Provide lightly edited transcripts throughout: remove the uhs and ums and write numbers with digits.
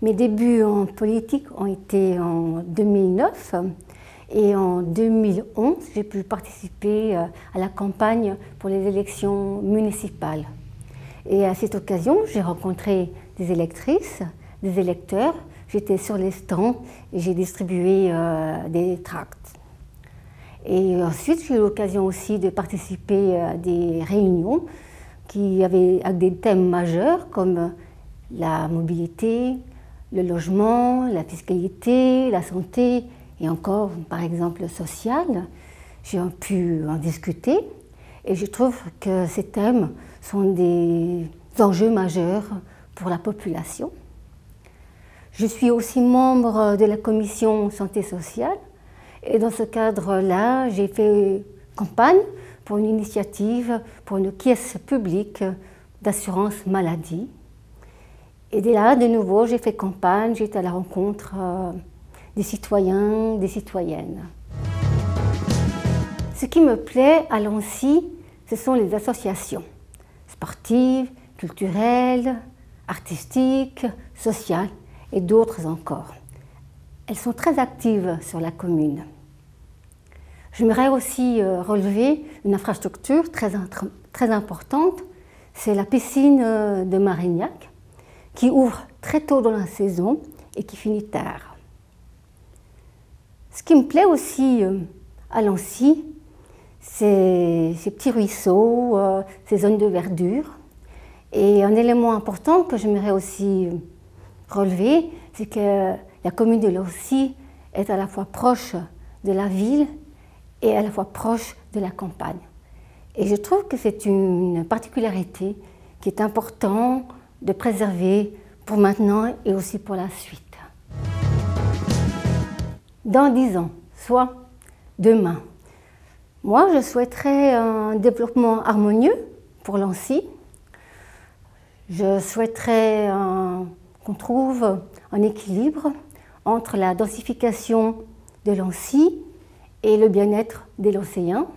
Mes débuts en politique ont été en 2009 et en 2011, j'ai pu participer à la campagne pour les élections municipales. Et à cette occasion, j'ai rencontré des électrices, des électeurs. J'étais sur les stands et j'ai distribué des tracts. Et ensuite, j'ai eu l'occasion aussi de participer à des réunions qui avaient des thèmes majeurs comme la mobilité, le logement, la fiscalité, la santé et encore, par exemple, le social. J'ai pu en discuter et je trouve que ces thèmes sont des enjeux majeurs pour la population. Je suis aussi membre de la commission santé sociale et dans ce cadre-là, j'ai fait campagne pour une initiative, pour une caisse publique d'assurance maladie. Et dès là, de nouveau, j'ai fait campagne, j'étais à la rencontre des citoyens, des citoyennes. Ce qui me plaît à Lancy, ce sont les associations sportives, culturelles, artistiques, sociales et d'autres encore. Elles sont très actives sur la commune. J'aimerais aussi relever une infrastructure très importante, c'est la piscine de Marignac, qui ouvre très tôt dans la saison et qui finit tard. Ce qui me plaît aussi à Lancy, c'est ces petits ruisseaux, ces zones de verdure. Et un élément important que j'aimerais aussi relever, c'est que la commune de Lancy est à la fois proche de la ville et à la fois proche de la campagne. Et je trouve que c'est une particularité qui est importante de préserver pour maintenant et aussi pour la suite. Dans 10 ans, soit demain, moi je souhaiterais un développement harmonieux pour Lancy. Je souhaiterais qu'on trouve un équilibre entre la densification de Lancy et le bien-être des Lancéens.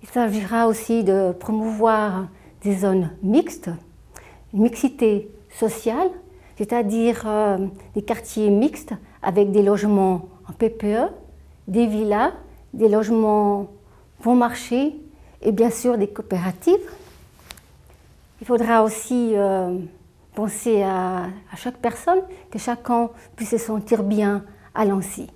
Il s'agira aussi de promouvoir des zones mixtes, une mixité sociale, c'est-à-dire des quartiers mixtes avec des logements en PPE, des villas, des logements bon marché et bien sûr des coopératives. Il faudra aussi penser à chaque personne, que chacun puisse se sentir bien à Lancy.